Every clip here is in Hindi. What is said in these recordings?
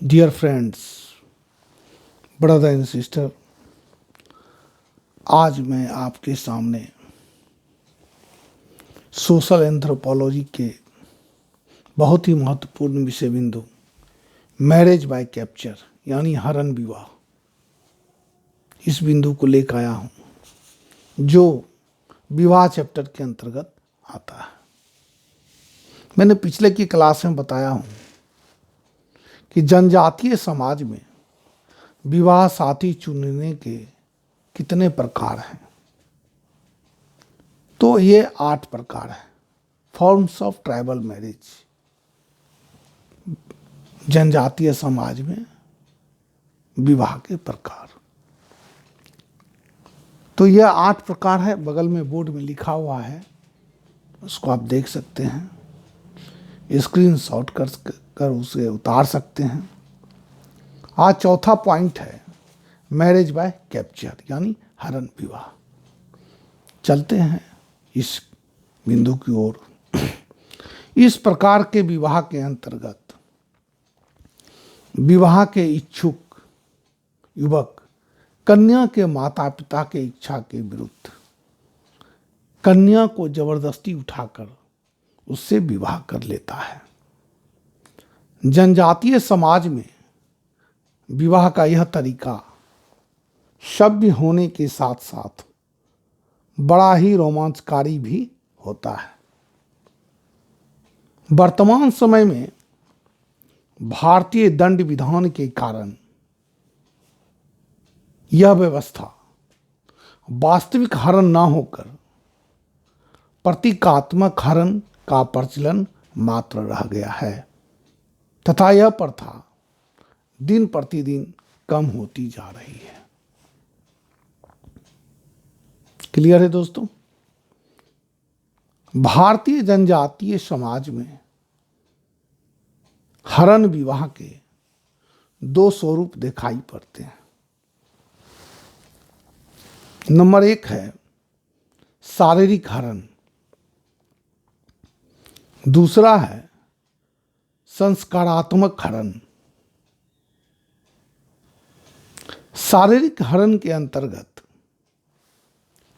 Dear friends, brother and sister, आज मैं आपके सामने सोशल एंथ्रोपोलॉजी के बहुत ही महत्वपूर्ण विषय बिंदु मैरिज बाय कैप्चर यानी हरण विवाह, इस बिंदु को लेकर आया हूँ जो विवाह चैप्टर के अंतर्गत आता है। मैंने पिछले की क्लास में बताया हूँ कि जनजातीय समाज में विवाह साथी चुनने के कितने प्रकार हैं। तो ये 8 प्रकार हैं। फॉर्म्स ऑफ ट्राइबल मैरिज, जनजातीय समाज में विवाह के प्रकार। तो यह 8 प्रकार है, बगल में बोर्ड में लिखा हुआ है, उसको आप देख सकते हैं, स्क्रीनशॉट कर उसे उतार सकते हैं। आज चौथा पॉइंट है मैरिज बाय कैप्चर यानी हरण विवाह। चलते हैं इस बिंदु की ओर। इस प्रकार के विवाह के अंतर्गत विवाह के इच्छुक युवक कन्या के माता पिता के इच्छा के विरुद्ध कन्या को जबरदस्ती उठाकर उससे विवाह कर लेता है। जनजातीय समाज में विवाह का यह तरीका सभ्य होने के साथ साथ बड़ा ही रोमांचकारी भी होता है। वर्तमान समय में भारतीय दंड विधान के कारण यह व्यवस्था वास्तविक हरण न होकर प्रतीकात्मक हरण का प्रचलन मात्र रह गया है तथा यह प्रथा दिन प्रतिदिन कम होती जा रही है। क्लियर है दोस्तों? भारतीय जनजातीय समाज में हरण विवाह के 2 स्वरूप दिखाई पड़ते हैं। नंबर 1 है शारीरिक हरण, दूसरा है संस्कारात्मक हरण। शारीरिक हरण के अंतर्गत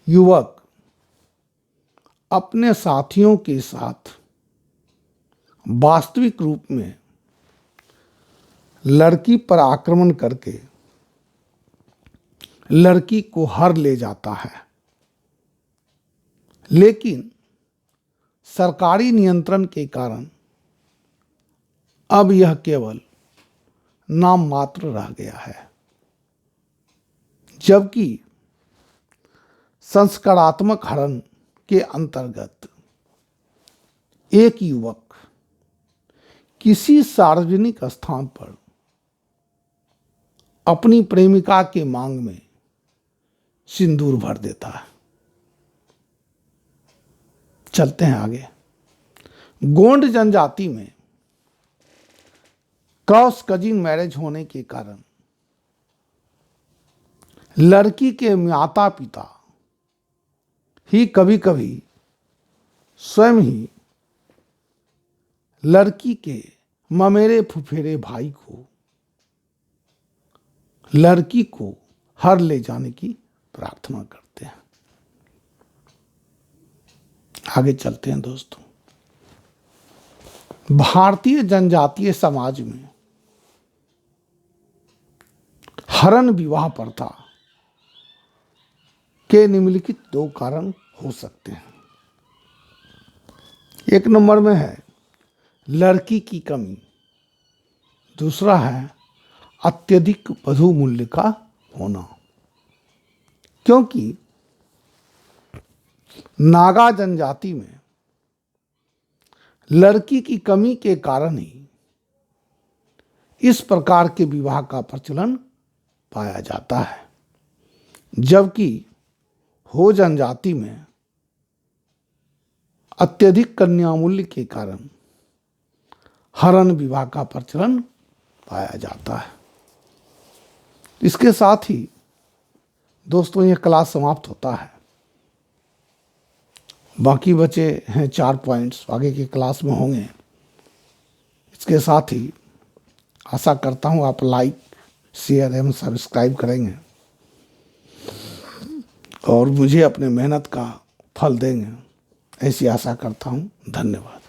युवक अपने साथियों के साथ वास्तविक रूप में लड़की पर आक्रमण करके लड़की को हर ले जाता है, लेकिन सरकारी नियंत्रण के कारण अब यह केवल नाम मात्र रह गया है। जबकि संस्कारात्मक हरण के अंतर्गत एक युवक किसी सार्वजनिक स्थान पर अपनी प्रेमिका के मांग में सिंदूर भर देता है। चलते हैं आगे। गोंड जनजाति में क्रॉस कजिन मैरिज होने के कारण लड़की के माता पिता ही कभी कभी स्वयं ही लड़की के ममेरे फुफेरे भाई को लड़की को हर ले जाने की प्रार्थना करते हैं। आगे चलते हैं दोस्तों। भारतीय जनजातीय समाज में हरण विवाह प्रथा के निम्नलिखित 2 कारण हो सकते हैं। 1 नंबर में है लड़की की कमी, दूसरा है अत्यधिक वधू मूल्य का होना। क्योंकि नागा जनजाति में लड़की की कमी के कारण ही इस प्रकार के विवाह का प्रचलन पाया जाता है, जबकि हो जनजाति में अत्यधिक कन्या मूल्य के कारण हरण विवाह का प्रचलन पाया जाता है। इसके साथ ही दोस्तों यह क्लास समाप्त होता है। बाकी बचे हैं 4 पॉइंट्स, आगे की क्लास में होंगे। इसके साथ ही आशा करता हूँ आप लाइक, शेयर एवं सब्सक्राइब करेंगे और मुझे अपने मेहनत का फल देंगे, ऐसी आशा करता हूँ। धन्यवाद।